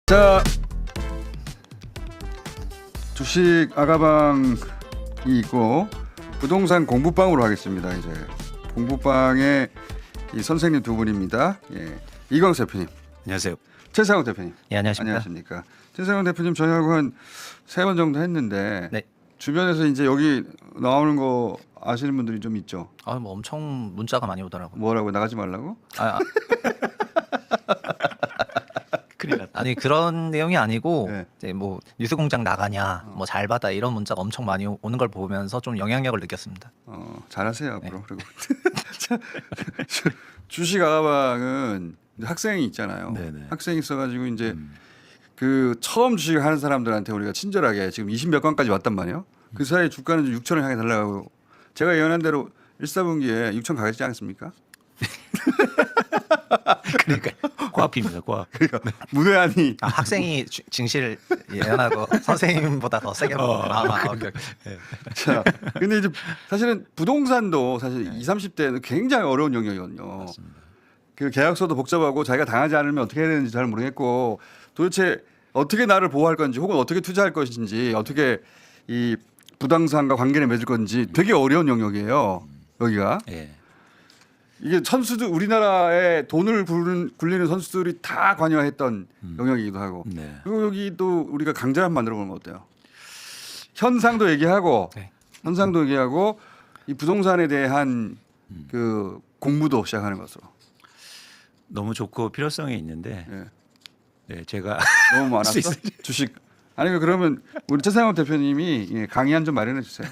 자, 주식 아가방이 있고 부동산 공부방으로 하겠습니다. 이제 공부방의 이 선생님 두 분입니다. 예, 이광수 대표님, 안녕하세요. 최상욱 대표님. 예, 안녕하십니까. 안녕하십니까. 최상욱 대표님 저희하고 한 3번 정도 했는데 네. 주변에서 이제 여기 나오는 거 아시는 분들이 좀 있죠. 뭐 엄청 문자가 많이 오더라고요. 뭐라고 나가지 말라고? 큰일 났다. 아니 그런 내용이 아니고 네. 이제 뭐 뉴스공장 나가냐, 뭐 잘 받아 이런 문자가 엄청 많이 오는 걸 보면서 좀 영향력을 느꼈습니다. 잘하세요 앞으로. 네. 그리고 주식 아가방은 학생이 있잖아요. 네네. 학생이 있어가지고 이제 그 처음 주식을 하는 사람들한테 우리가 친절하게 지금 20몇 건까지 왔단 말이에요. 그 사이에 주가는 6천을 향해 달라고 제가 예언한 대로 1사분기에 6천 가겠지 않습니까? 그러니까 코앞입니다. 코앞. 그러니까 문외한이 학생이 증시를 예언하고 선생님보다 더 세게 보고. 오케이. 자, 근데 이제 사실은 부동산도 사실 20, 30대는 굉장히 어려운 영역이거든요. 맞습니다. 그 계약서도 복잡하고 자기가 당하지 않으면 어떻게 해야 되는지 잘 모르겠고 도대체 어떻게 나를 보호할 건지 혹은 어떻게 투자할 것인지 어떻게 이 부동산과 관계를 맺을 건지 되게 어려운 영역이에요. 여기가. 예. 이게 선수들 우리나라에 돈을 굴리는 선수들이 다 관여했던 영역이기도 하고 네. 그리고 여기 또 우리가 강좌 한번 만들어 보는 거 어때요? 현상도 얘기하고 네. 현상도 얘기하고 이 부동산에 대한 그 공부도 시작하는 것으로 너무 좋고 필요성이 있는데 예. 네, 제가 너무 많았어 수 있어요. 주식 아니 그러면 우리 최상욱 대표님이 예, 강의 한 좀 마련해 주세요.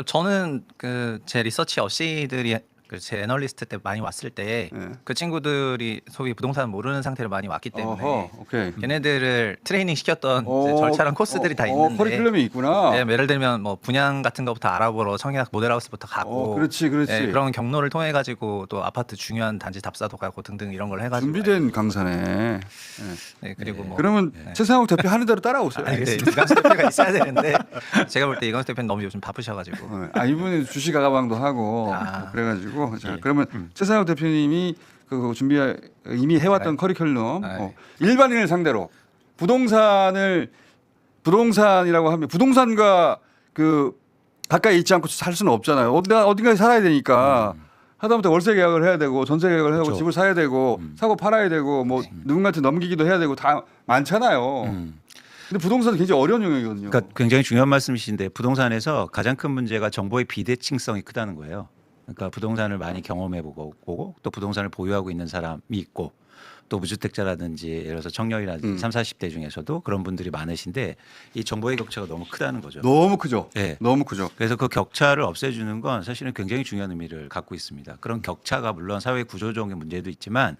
저는 그 제 리서치 어시들이 제 애널리스트 때 많이 왔을 때 그 예. 친구들이 소위 부동산 모르는 상태로 많이 왔기 때문에 어허, 오케이. 걔네들을 트레이닝 시켰던 이제 절차랑 코스들이 다 있는데 커리큘럼이 있구나. 네, 예를 들면 뭐 분양 같은 것부터 알아보러 청약 모델하우스부터 가고 그렇지. 네, 그런 경로를 통해 가지고 또 아파트 중요한 단지 답사도 가고 등등 이런 걸 해가지고 준비된 강사네. 네, 그리고 뭐 그러면 최상욱 대표 하는 대로 따라오세요. 아니 근데 이광수 대표가 있어야 되는데 제가 볼 때 이광수 대표는 너무 요즘 바쁘셔가지고 이분이 주식 아가방도 하고 그래가지고 자, 예. 그러면 최상욱 대표님이 그 준비 이미 해왔던 커리큘럼 네. 일반인을 상대로 부동산이라고 하면 부동산과 그 가까이 있지 않고 살 수는 없잖아요. 어딘가에 살아야 되니까 하다못해 월세 계약을 해야 되고 전세 계약을 하고 그렇죠. 집을 사야 되고 사고 팔아야 되고 뭐 누군가한테 넘기기도 해야 되고 다 많잖아요. 근데 부동산은 굉장히 어려운 영역이거든요. 그러니까 굉장히 중요한 말씀이신데 부동산에서 가장 큰 문제가 정보의 비대칭성이 크다는 거예요. 그러니까 부동산을 많이 경험해보고 또 부동산을 보유하고 있는 사람이 있고 또 무주택자라든지 예를 들어서 청년이라든지 30, 40대 중에서도 그런 분들이 많으신데 이 정보의 격차가 너무 크다는 거죠. 너무 크죠. 네. 너무 크죠. 그래서 그 격차를 없애주는 건 사실은 굉장히 중요한 의미를 갖고 있습니다. 그런 격차가 물론 사회 구조적인 문제도 있지만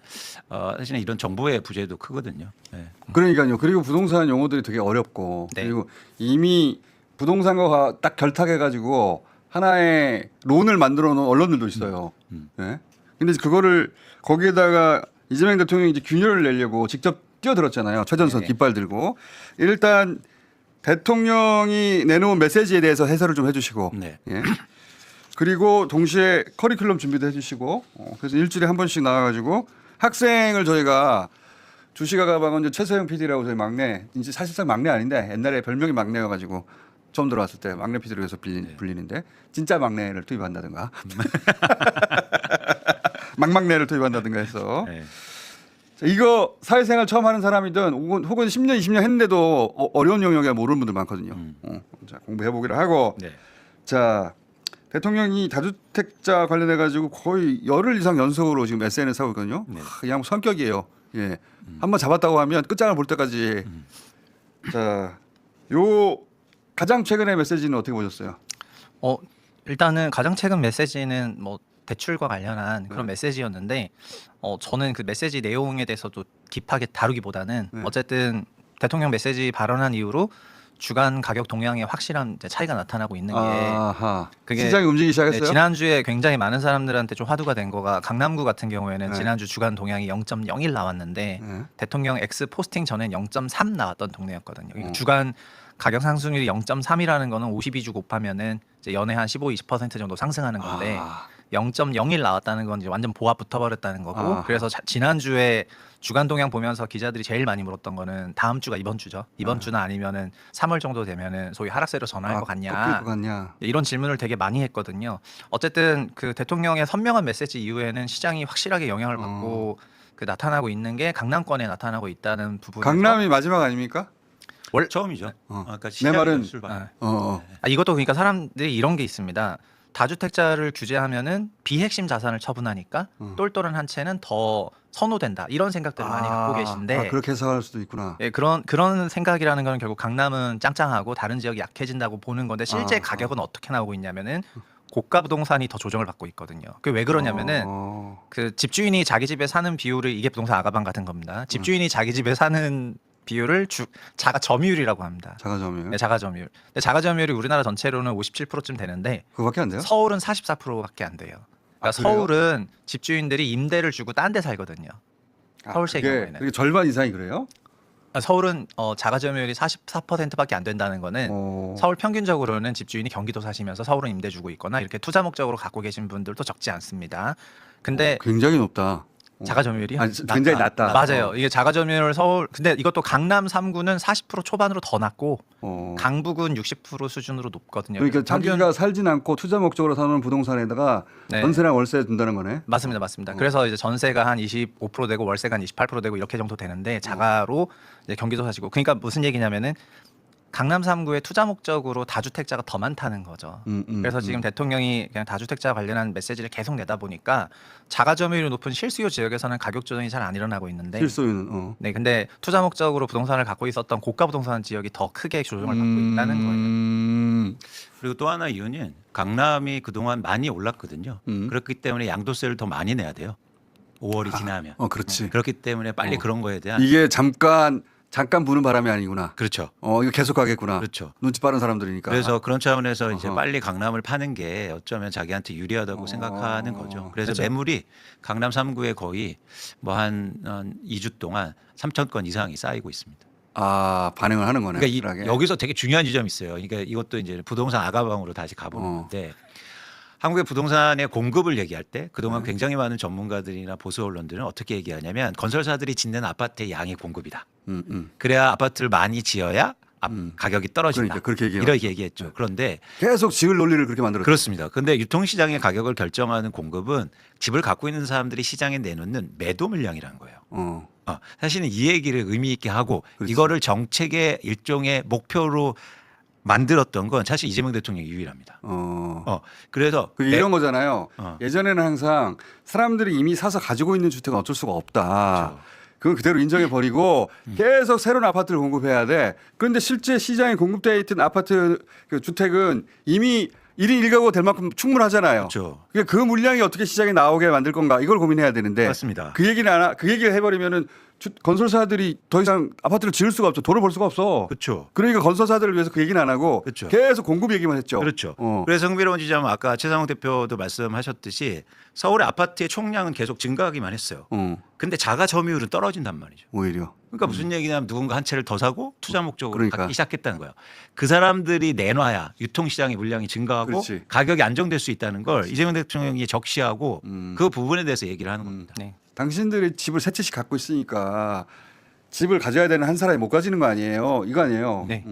사실은 이런 정보의 부재도 크거든요. 네. 그러니까요. 그리고 부동산 용어들이 되게 어렵고 네. 그리고 이미 부동산과 딱 결탁해가지고 하나의 론을 만들어 놓은 언론들도 있어요. 네. 근데 그거를 거기에다가 이재명 대통령이 이제 균열을 내려고 직접 뛰어들었잖아요. 최전선 네. 깃발 들고. 일단 대통령이 내놓은 메시지에 대해서 해설을 좀 해주시고 네. 예. 그리고 동시에 커리큘럼 준비도 해주시고 그래서 일주일에 한 번씩 나와가지고 학생을 저희가 주식아 가방은 이제 최세영 PD라고 저희 막내 이제 사실상 막내 아닌데 옛날에 별명이 막내여가지고 처음 들어왔을 때 막내 PD로 해서 불리는데 진짜 막내를 투입한다든가 막막내를 투입한다든가 해서 네. 자, 이거 사회생활 처음 하는 사람이든 혹은 10년 20년 했는데도 어려운 영역이야 모르는 분들 많거든요. 자 공부해보기로 하고 네. 자 대통령이 다주택자 관련해 가지고 거의 열흘 이상 연속으로 지금 SNS 하고 있거든요. 네. 그냥 성격이에요. 예, 한번 잡았다고 하면 끝장을 볼 때까지. 자, 요 가장 최근의 메시지는 어떻게 보셨어요? 일단은 가장 최근 메시지는 뭐 대출과 관련한 그런 메시지였는데 저는 그 메시지 내용에 대해서도 딥하게 다루기보다는 어쨌든 대통령 메시지 발언한 이후로 주간 가격 동향에 확실한 이제 차이가 나타나고 있는 게 그게 시장이 움직이기 시작했어요. 네, 지난주에 굉장히 많은 사람들한테 좀 화두가 된 거가 강남구 같은 경우에는 네. 지난주 주간 동향이 0.01 나왔는데 대통령 X 포스팅 전엔 0.3 나왔던 동네였거든요. 그러니까 주간 가격 상승률이 0.3이라는 거는 52주 곱하면은 이제 연에 한 15, 20% 정도 상승하는 건데 0.01 나왔다는 건 이제 완전 보합 붙어버렸다는 거고 아하. 그래서 지난주에 주간 동향 보면서 기자들이 제일 많이 물었던 거는 다음 주가 이번 주죠. 이번 주나 아니면은 3월 정도 되면은 소위 하락세로 전환할 것 꺾일 같냐. 것 같냐. 이런 질문을 되게 많이 했거든요. 어쨌든 그 대통령의 선명한 메시지 이후에는 시장이 확실하게 영향을 받고 그 나타나고 있는 게 강남권에 나타나고 있다는 부분. 강남이 마지막 아닙니까? 처음이죠. 어. 그러니까 내 말은 출발. 이것도 그러니까 사람들이 이런 게 있습니다. 다주택자를 규제하면은 비핵심 자산을 처분하니까 똘똘한 한 채는 더 선호된다 이런 생각들을 많이 갖고 계신데 그렇게 해석할 수도 있구나. 예, 그런 생각이라는 거는 결국 강남은 짱짱하고 다른 지역이 약해진다고 보는 건데 실제 가격은 어떻게 나오고 있냐면은 고가 부동산이 더 조정을 받고 있거든요. 그게 왜 그러냐면은 그 집주인이 자기 집에 사는 비율을 이게 부동산 아가방 같은 겁니다. 집주인이 자기 집에 사는 비율을 자가 점유율이라고 합니다. 자가 점유율. 네, 자가 점유율. 근데 자가 점유율이 우리나라 전체로는 57%쯤 되는데 그거밖에 안 돼요? 서울은 44%밖에 안 돼요. 그러니까 그래요? 서울은 집주인들이 임대를 주고 딴 데 살거든요. 서울시의 경우에는. 그게 절반 이상이 그래요? 서울은 자가 점유율이 44%밖에 안 된다는 거는 서울 평균적으로는 집주인이 경기도 사시면서 서울은 임대 주고 있거나 이렇게 투자 목적으로 갖고 계신 분들도 적지 않습니다. 근데 굉장히 높다. 자가 점유율이요? 아니, 굉장히 낮다. 맞아요. 이게 자가 점유율 서울 근데 이것도 강남 3구는 40% 초반으로 더 낮고 강북은 60% 수준으로 높거든요. 그러니까 그래서 평균- 자기가 살진 않고 투자 목적으로 사는 부동산에다가 네. 전세랑 월세 준다는 거네. 맞습니다. 그래서 이제 전세가 한 25% 되고 월세가 한 28% 되고 이렇게 정도 되는데 자가로 이제 경기도 사시고 그러니까 무슨 얘기냐면은 강남 3구에 투자 목적으로 다주택자가 더 많다는 거죠. 그래서 지금 대통령이 그냥 다주택자 관련한 메시지를 계속 내다 보니까 자가 점유율이 높은 실수요 지역에서는 가격 조정이 잘 안 일어나고 있는데 실소유는 네, 근데 투자 목적으로 부동산을 갖고 있었던 고가 부동산 지역이 더 크게 조정을 받고 있다는 거예요. 그리고 또 하나 이유는 강남이 그동안 많이 올랐거든요. 그렇기 때문에 양도세를 더 많이 내야 돼요. 5월이 지나면. 그렇지. 그렇기 때문에 빨리 그런 거에 대한 이게 잠깐 부는 바람이 아니구나. 그렇죠. 이거 계속 가겠구나. 그렇죠. 눈치 빠른 사람들이니까. 그래서 그런 차원에서 이제 어허. 빨리 강남을 파는 게 어쩌면 자기한테 유리하다고 생각하는 거죠. 그래서 매물이 강남 3구에 거의 뭐 한 2주 동안 3천 건 이상이 쌓이고 있습니다. 반응을 하는 거네. 그러니까 확실하게. 여기서 되게 중요한 지점이 있어요. 그러니까 이것도 이제 부동산 아가방으로 다시 가보는 건데 한국의 부동산의 공급을 얘기할 때 그동안 굉장히 많은 전문가들이나 보수 언론들은 어떻게 얘기하냐면 건설사들이 짓는 아파트의 양이 공급이다. 그래야 아파트를 많이 지어야 가격이 떨어진다. 그러니까 그렇게 얘기해요. 이렇게 얘기했죠. 그런데 계속 지을 논리를 그렇게 만들었죠. 그렇습니다. 그런데 유통시장의 가격을 결정하는 공급은 집을 갖고 있는 사람들이 시장에 내놓는 매도 물량이라는 거예요. 사실은 이 얘기를 의미 있게 하고 그렇지. 이거를 정책의 일종의 목표로 만들었던 건 사실 이재명 대통령이 유일합니다. 그래서 이런 거잖아요. 어. 예전에는 항상 사람들이 이미 사서 가지고 있는 주택은 어쩔 수가 없다. 그렇죠. 그건 그대로 인정해 버리고 계속 새로운 아파트를 공급해야 돼. 그런데 실제 시장에 공급되어 있던 아파트 그 주택은 이미 1인 1가구가 될 만큼 충분하잖아요. 그렇죠. 그러니까 그 물량이 어떻게 시장에 나오게 만들 건가 이걸 고민해야 되는데 맞습니다. 그 얘기를 해버리면은 건설사들이 더 이상 아파트를 지을 수가 없죠. 돈을 벌 수가 없어. 그렇죠. 그러니까 건설사들을 위해서 그 얘기는 안 하고 그렇죠. 계속 공급 얘기만 했죠. 그렇죠. 어. 그래서 흥미로운 지점은 아까 최상욱 대표도 말씀하셨듯이 서울의 아파트의 총량은 계속 증가하기만 했어요. 근데 자가 점유율은 떨어진단 말이죠. 오히려. 그러니까 무슨 얘기냐면 누군가 한 채를 더 사고 투자 목적으로 그러니까. 갖기 시작했다는 거예요. 그 사람들이 내놔야 유통시장의 물량이 증가하고 그렇지. 가격이 안정될 수 있다는 걸 이재명 대통령이 적시하고 그 부분에 대해서 얘기를 하는 겁니다. 네. 당신들이 집을 세 채씩 갖고 있으니까 집을 가져야 되는 한 사람이 못 가지는 거 아니에요. 이거 아니에요. 네.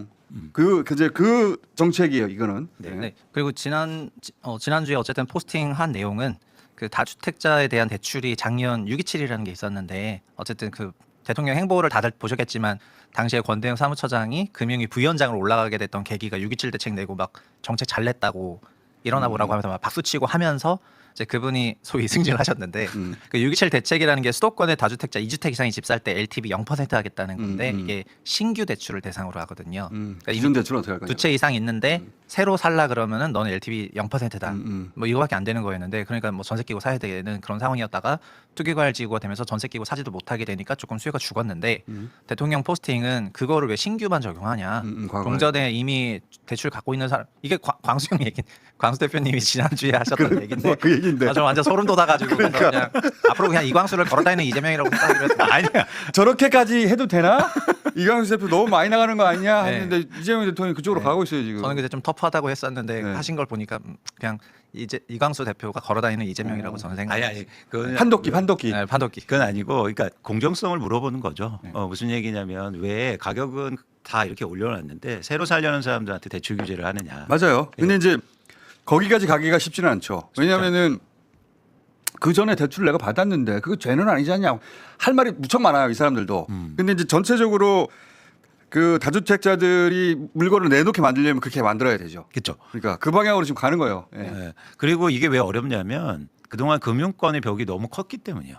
그 정책이에요. 이거는. 네. 그리고 지난주에 어쨌든 포스팅한 내용은 그 다주택자에 대한 대출이 작년 627이라는 게 있었는데 어쨌든 그 대통령 행보를 다들 보셨겠지만 당시에 권대영 사무처장이 금융위 부위원장으로 올라가게 됐던 계기가 627 대책 내고 막 정책 잘 냈다고 일어나 보라고 하면서 막 박수치고 하면서 이제 그분이 소위 승진하셨는데 그 627 대책이라는 게 수도권의 다주택자 2주택 이상의 집 살 때 LTV 0% 하겠다는 건데 이게 신규 대출을 대상으로 하거든요. 그러니까 기존 대출은 어떻게 할 거냐. 두 채 이상 있는데 새로 살라 그러면은 너는 LTV 0%다. 뭐 이거밖에 안 되는 거였는데 그러니까 뭐 전세 끼고 사야 되는 그런 상황이었다가 투기과열지구가 되면서 전세 끼고 사지도 못하게 되니까 조금 수요가 죽었는데 대통령 포스팅은 그거를 왜 신규만 적용하냐. 과거에. 동전에 이미 대출 갖고 있는 사람 이게 광수 형 얘기, 광수 대표님이 지난주에 하셨던 얘기인데 그 얘기 대통령인데 저 완전 소름 돋아가지고 그냥 앞으로 그냥 이광수를 걸어다니는 이재명이라고 생각을 했어요. 아니야. 저렇게까지 해도 되나? 이광수 대표 너무 많이 나가는 거 아니냐 네. 했는데 이재명 대통령이 그쪽으로 네. 가고 있어요 지금. 저는 그때 좀 터프하다고 했었는데 네. 하신 걸 보니까 그냥 이제 이광수 대표가 걸어다니는 이재명이라고 저는 생각해요. 아니 그건 판도끼. 네, 판독기. 그건 아니고, 그러니까 공정성을 물어보는 거죠. 네. 무슨 얘기냐면 왜 가격은 다 이렇게 올려놨는데 새로 살려는 사람들한테 대출 규제를 하느냐. 맞아요. 근데 이제 거기까지 가기가 쉽지는 않죠. 왜냐하면은 그 전에 대출을 내가 받았는데 그거 죄는 아니지 않냐 할 말이 무척 많아요 이 사람들도. 근데 이제 전체적으로 그 다주택자들이 물건을 내놓게 만들려면 그렇게 만들어야 되죠. 그렇죠. 그러니까 그 방향으로 지금 가는 거예요. 예. 네. 그리고 이게 왜 어렵냐면 그동안 금융권의 벽이 너무 컸기 때문이에요.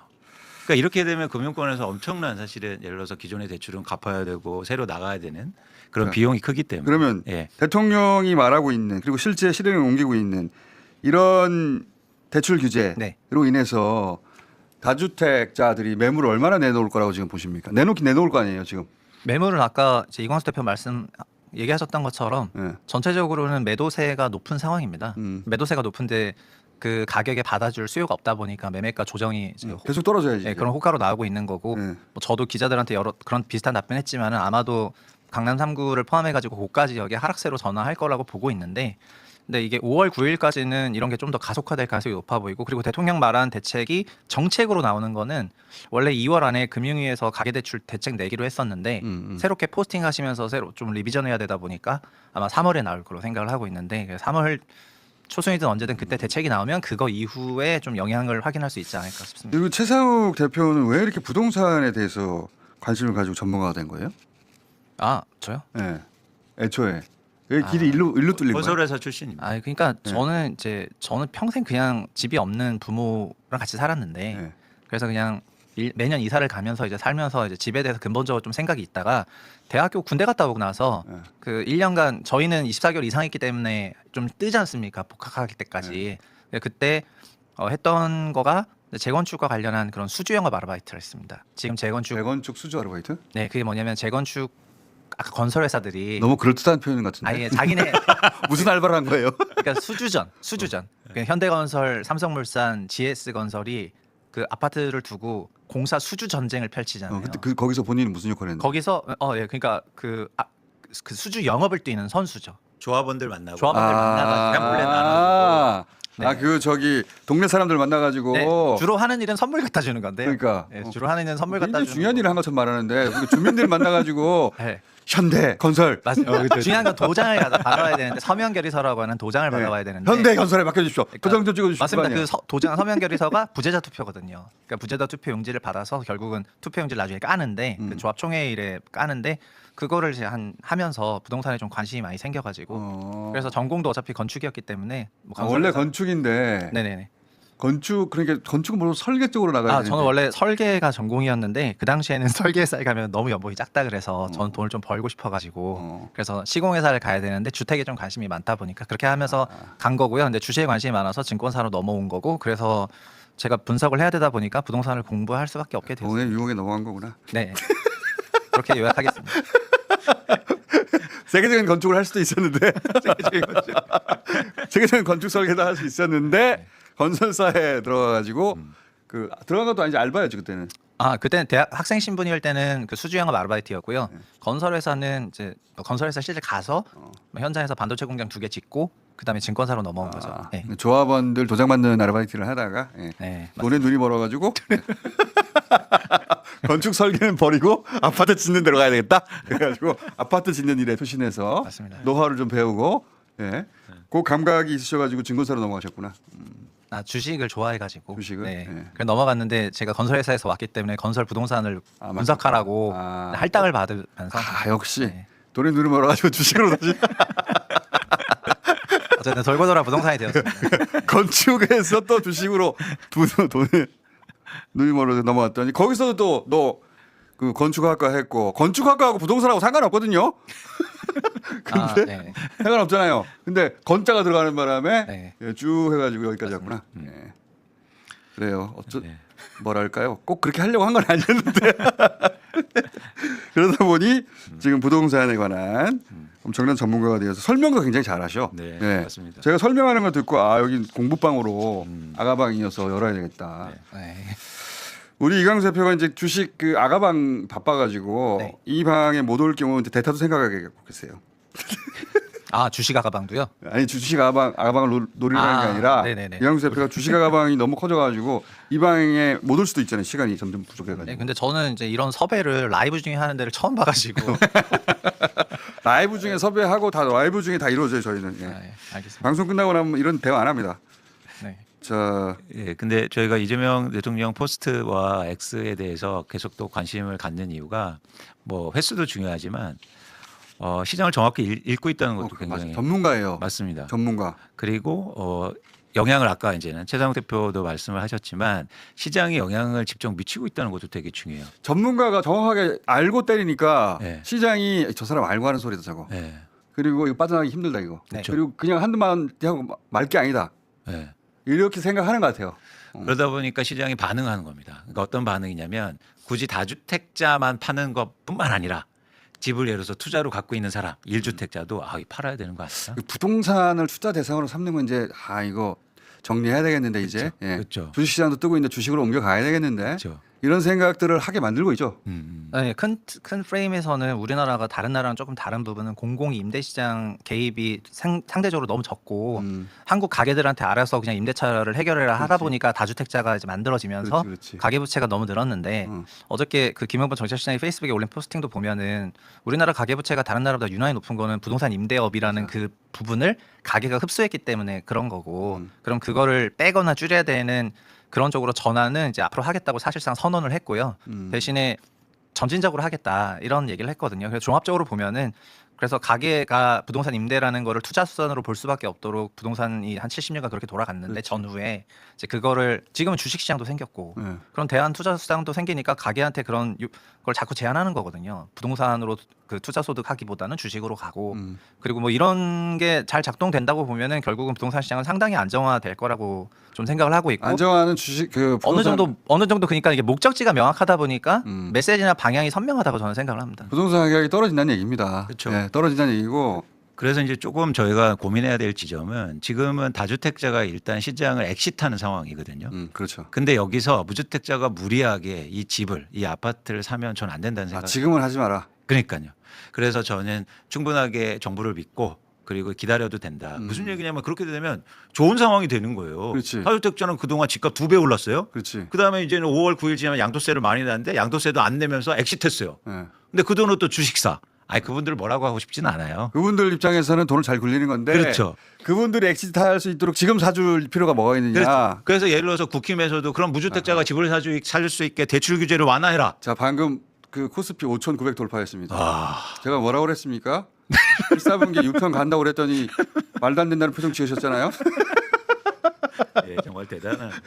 그러니까 이렇게 되면 금융권에서 엄청난 사실은 예를 들어서 기존의 대출은 갚아야 되고 새로 나가야 되는 그런 네. 비용이 크기 때문에. 그러면 예. 대통령이 말하고 있는 그리고 실제 실행에 옮기고 있는 이런 대출 규제로 네. 인해서 다주택자들이 매물을 얼마나 내놓을 거라고 지금 보십니까? 내놓을 거 아니에요 지금. 매물은 아까 이제 이광수 대표 말씀 얘기하셨던 것처럼 예. 전체적으로는 매도세가 높은 상황입니다. 음. 매도세가 높은데 그 가격에 받아줄 수요가 없다 보니까 매매가 조정이 이제 계속 떨어져야지. 네, 그런 호가로 나오고 있는 거고 예. 뭐 저도 기자들한테 여러 그런 비슷한 답변했지만은 아마도 강남 3구를 포함해가지고 고가 지역에 하락세로 전환할 거라고 보고 있는데 근데 이게 5월 9일까지는 이런 게 좀 더 가속화될 가능성이 높아 보이고 그리고 대통령 말한 대책이 정책으로 나오는 거는 원래 2월 안에 금융위에서 가계대출 대책 내기로 했었는데 새롭게 포스팅하시면서 새로 좀 리비전해야 되다 보니까 아마 3월에 나올 거로 생각을 하고 있는데 3월 초순이든 언제든 그때 대책이 나오면 그거 이후에 좀 영향을 확인할 수 있지 않을까 싶습니다. 그리고 최상욱 대표는 왜 이렇게 부동산에 대해서 관심을 가지고 전문가가 된 거예요? 아 저요? 예. 애초에 왜 길이 일로 뚫린 거예요? 건설회사 출신입니다. 아 그러니까 네. 저는 평생 그냥 집이 없는 부모랑 같이 살았는데 네. 그래서 그냥 매년 이사를 가면서 이제 살면서 이제 집에 대해서 근본적으로 좀 생각이 있다가 대학교 군대 갔다 오고 나서 네. 그 1년간 저희는 24개월 이상 있기 때문에 좀 뜨지 않습니까? 복학하기 때까지. 그때 했던 거가 재건축과 관련한 그런 수주 영업 아르바이트를 했습니다. 지금 재건축 수주 아르바이트? 네, 그게 뭐냐면 재건축 아까 건설 회사들이 너무 그럴듯한 표현 같은데. 아예 자기네 무슨 알바를 한 거예요? 그러니까 수주전. 그러니까 현대건설, 삼성물산, GS건설이 그 아파트를 두고 공사 수주 전쟁을 펼치잖아요. 그때 거기서 본인은 무슨 역할을 했는데? 거기서 예, 그러니까 그 수주 영업을 뛰는 선수죠. 조합원들 만나고. 조합원들 만나가지고 그냥 몰래 나눠주고. 네. 그 저기 동네 사람들 만나가지고 네, 주로 하는 일은 선물 갖다 주는 건데. 그러니까 네, 주로 하는 일은 선물 갖다 굉장히 주는. 중요한 일을 한 것처럼 말하는데 우리 주민들 만나가지고 네. 현대 건설 맞아요. 중요한 건 도장을 받아와야 되는데 서면 결의서라고 하는 도장을 받아와야 되는데. 현대 건설에 맡겨주십시오. 그러니까 도장 좀 찍어주십시오. 맞습니다. 그 도장 서면 결의서가 부재자 투표거든요. 그러니까 부재자 투표 용지를 받아서 결국은 투표 용지를 나중에 까는데 그 조합 총회일에 까는데 그거를 이제 하면서 부동산에 좀 관심이 많이 생겨가지고 그래서 전공도 어차피 건축이었기 때문에 뭐 원래 건축인데 네네네. 그러니까 건축은 물론 설계 쪽으로 나가야 되는데. 저는 원래 설계가 전공이었는데 그 당시에는 설계사에 가면 너무 연봉이 작다 그래서 저는 돈을 좀 벌고 싶어가지고 그래서 시공회사를 가야 되는데 주택에 좀 관심이 많다 보니까 그렇게 하면서 간 거고요. 근데 주식에 관심이 많아서 증권사로 넘어온 거고 그래서 제가 분석을 해야 되다 보니까 부동산을 공부할 수밖에 없게 됐어요. 돈의 유혹에 넘어간 거구나. 네. 그렇게 요약하겠습니다. 세계적인 건축을 할 수도 있었는데 세계적인 건축 설계도 할 수 있었는데 건설사에 들어가가지고 그 들어간 것도 아니지 알바였지 그때는. 그때는 대학 학생 신분일 때는 그 수주 영업 아르바이트였고요. 건설회사는 이제 건설회사 실제 가서 현장에서 반도체 공장 2개 짓고 그다음에 증권사로 넘어온 거죠. 네. 조합원들 도장 받는 아르바이트를 하다가 네, 돈에 눈이 멀어가지고 건축 설계는 버리고 아파트 짓는 데로 가야 되겠다. 그래가지고 아파트 짓는 일에 투신해서 맞습니다. 노하우를 좀 배우고 그 감각이 있으셔가지고 증권사로 넘어가셨구나. 주식을 좋아해가지고 주식을? 네. 네. 그래서 넘어갔는데 제가 건설회사에서 왔기 때문에 건설 부동산을 분석하라고 할당을 받으면서 역시 네. 돈에 눈이 멀어가지고 주식으로 다시 어쨌든 돌고 돌아 부동산이 되었습니다. 건축에서 또 주식으로 돈에 눈이 멀어서 넘어갔더니 거기서도 또 너 그 건축학과 했고 건축학과하고 부동산하고 상관없거든요. 근데 네. 상관없잖아요. 근데 건자가 들어가는 바람에 네. 쭉 해가지고 여기까지 왔구나. 그래요. 뭐랄까요? 꼭 그렇게 하려고 한 건 아니었는데 그러다 보니 지금 부동산에 관한 엄청난 전문가가 되어서 설명도 굉장히 잘하셔. 네, 맞습니다. 제가 설명하는 거 듣고 여기 공부방으로 아가방이어서 열어야 되겠다. 네. 우리 이광수 대표가 이제 주식 그 아가방 바빠가지고 네. 이 방에 못 올 경우 이제 대타도 생각하게 계세요. 주식 아가방도요? 아니 주식 아가방을 노리라는 게 아니라 네네네. 이광수 대표가 주식 아가방이 너무 커져가지고 이 방에 못 올 수도 있잖아요. 시간이 점점 부족해가지고. 네, 근데 저는 이제 이런 섭외를 라이브 중에 하는 데를 처음 봐가지고. 라이브 중에 섭외하고 다 라이브 중에 다 이루어져요. 저희는. 예. 네, 알겠습니다. 방송 끝나고 나면 이런 대화 안 합니다. 네. 자, 예, 근데 저희가 이재명 대통령 포스트와 X에 대해서 계속 또 관심을 갖는 이유가 뭐 횟수도 중요하지만 시장을 정확히 읽고 있다는 것도 굉장히 전문가예요. 맞습니다. 전문가. 그리고 영향을 아까 이제는 최상욱 대표도 말씀을 하셨지만 시장에 영향을 직접 미치고 있다는 것도 되게 중요해요. 전문가가 정확하게 알고 때리니까 네. 시장이 저 사람 알고 하는 소리다 저거. 네. 그리고 이거 빠져나가기 힘들다 이거. 네. 그리고 그냥 한두 마디 하고 말 게 아니다. 네. 이렇게 생각하는 것 같아요. 그러다 보니까 시장이 반응하는 겁니다. 그러니까 어떤 반응이냐면 굳이 다주택자만 파는 것뿐만 아니라 집을 예를 들어서 투자로 갖고 있는 사람, 1주택자도 팔아야 되는 거 아니야? 부동산을 투자 대상으로 삼는 건 이제 이거 정리해야 되겠는데 이제 예. 그렇죠. 주식시장도 뜨고 있는데 주식으로 옮겨가야 되겠는데 그렇죠. 이런 생각들을 하게 만들고 있죠. 네, 큰 프레임에서는 우리나라가 다른 나라랑 조금 다른 부분은 공공 임대 시장 개입이 상대적으로 너무 적고 한국 가게들한테 알아서 그냥 임대차를 해결해라 하다 보니까 다주택자가 이제 만들어지면서 그렇지. 가계부채가 너무 늘었는데 어저께 그 김영범 정책시장이 페이스북에 올린 포스팅도 보면은 우리나라 가계부채가 다른 나라보다 유난히 높은 거는 부동산 임대업이라는 그 부분을 가계가 흡수했기 때문에 그런 거고 그럼 그거를 빼거나 줄여야 되는 그런 쪽으로 전환은 이제 앞으로 하겠다고 사실상 선언을 했고요. 대신에 점진적으로 하겠다 이런 얘기를 했거든요. 그래서 종합적으로 보면은 그래서 가계가 부동산 임대라는 거를 투자 수단으로 볼 수밖에 없도록 부동산이 한 70년간 그렇게 돌아갔는데 전후에 이제 그거를 지금은 주식시장도 생겼고 네. 그런 대안 투자 수단도 생기니까 가계한테 그런 걸 자꾸 제한하는 거거든요. 부동산으로 그 투자 소득 하기보다는 주식으로 가고 그리고 뭐 이런 게 잘 작동된다고 보면은 결국은 부동산 시장은 상당히 안정화될 거라고 좀 생각을 하고 있고 안정화는 주식 그 어느 정도 그러니까 이게 목적지가 명확하다 보니까 음. 메시지나 방향이 선명하다고 저는 생각을 합니다. 부동산 가격이 떨어진다는 얘기입니다. 그렇죠. 예, 떨어진다는 얘기고 그래서 이제 조금 저희가 고민해야 될 지점은 지금은 다주택자가 일단 시장을 엑시트하는 상황이거든요. 그렇죠. 근데 여기서 무주택자가 무리하게 이 집을 이 아파트를 사면 전 안 된다는 생각. 지금은 하지 마라. 그러니까요. 그래서 저는 충분하게 정부를 믿고 그리고 기다려도 된다. 무슨 얘기냐면 그렇게 되면 좋은 상황이 되는 거예요. 그렇지. 다주택자는 그동안 집값 2배 올랐어요. 그렇지. 그다음에 이제는 5월 9일 지나면 양도세를 많이 내는데 양도세도 안 내면서 엑시트했어요. 예. 근데 그 돈은 또 주식사. 그분들 뭐라고 하고 싶지는 않아요. 그분들 입장에서는 돈을 잘 굴리는 건데 그렇죠. 그분들이 엑시트 할 수 있도록 지금 사줄 필요가 뭐가 있느냐. 그래서 예를 들어서 국힘에서도 그럼 무주택자가 집을 사줄 수 있게 대출 규제를 완화해라. 자, 방금 그 코스피 5,900 돌파했습니다. 제가 뭐라고 그랬습니까? 1사분기 6천 간다고 그랬더니 말도 안 된다는 표정 지으셨잖아요. 예, 정말 대단합니다.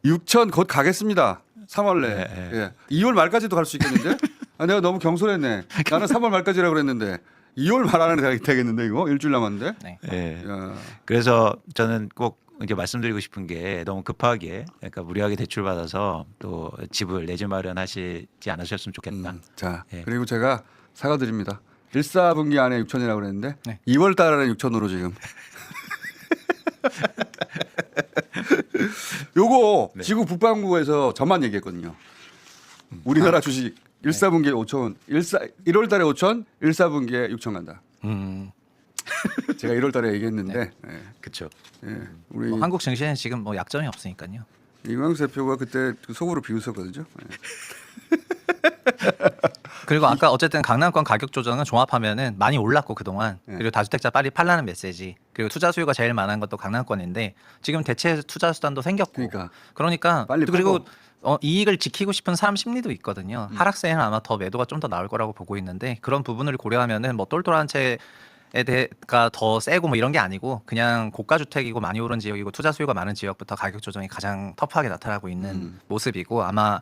6천 곧 가겠습니다. 3월 내. 네, 예. 2월 말까지도 갈 수 있겠는데? 내가 너무 경솔했네. 나는 3월 말까지라고 그랬는데 2월 말 안에 되겠는데 이거 일주일 남았는데. 네. 예. 야. 그래서 저는 꼭 이제 말씀드리고 싶은 게 너무 급하게 그러니까 무리하게 대출 받아서 또 집을 내 집 마련하시지 않으셨으면 좋겠다. 자, 예. 그리고 제가 사과드립니다. 1사분기 안에 6천이라고 그랬는데 네. 2월 달에 6천으로 지금. 요거 네. 지구 북반구에서 저만 얘기했거든요. 우리나라 주식 1사분기에 5천, 1월 달에 5천, 1사분기에 6천 간다. 제가 1월 달에 얘기했는데 예. 그렇죠. 예. 우리 뭐 한국 증시는 지금 뭐 약점이 없으니까요. 이광수 대표가 그때 속으로 비웃었거든요. 예. 그리고 아까 어쨌든 강남권 가격 조정은 종합하면은 많이 올랐고 그동안 네. 그리고 다주택자 빨리 팔라는 메시지 그리고 투자 수요가 제일 많은 것도 강남권인데 지금 대체 투자 수단도 생겼고 그러니까 빨리 그리고 팔고. 이익을 지키고 싶은 사람 심리도 있거든요. 하락세에는 아마 더 매도가 좀 더 나올 거라고 보고 있는데 그런 부분을 고려하면은 뭐 똘똘한 채 가 더 세고 뭐 이런 게 아니고 그냥 고가 주택이고 많이 오른 지역이고 투자 수요가 많은 지역부터 가격 조정이 가장 터프하게 나타나고 있는 모습이고 아마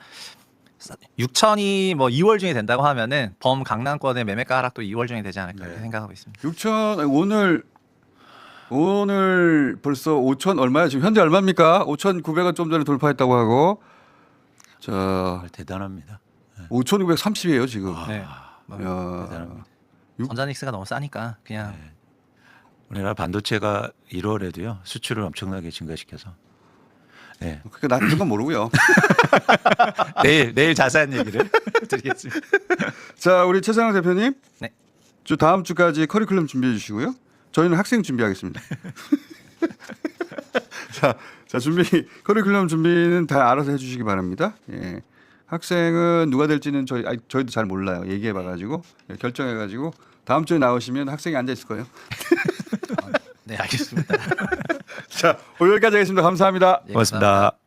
6천이 뭐 2월 중에 된다고 하면은 범 강남권의 매매가 하락도 2월 중에 되지 않을까 이렇게 생각하고 있습니다. 6천 오늘 벌써 5천 얼마야 지금 현재 얼마입니까? 5,900원 좀 전에 돌파했다고 하고 자 대단합니다. 5,930이에요 지금. 네. 야, 대단합니다. 전자닉스가 너무 싸니까 그냥 우리나라 반도체가 1월에도요 수출을 엄청나게 증가시켜서. 네. 그게 나 그건 모르고요. 내일 자세한 얘기를 드리겠습니다. 자, 우리 최상학 대표님. 네. 저 다음 주까지 커리큘럼 준비해 주시고요. 저희는 학생 준비하겠습니다. 자, 준비 커리큘럼 준비는 다 알아서 해주시기 바랍니다. 예. 학생은 누가 될지는 저희도 잘 몰라요. 얘기해봐가지고 결정해가지고 다음 주에 나오시면 학생이 앉아 있을 거예요. 네 알겠습니다. 자, 오늘 여기까지 하겠습니다. 감사합니다. 예, 고맙습니다.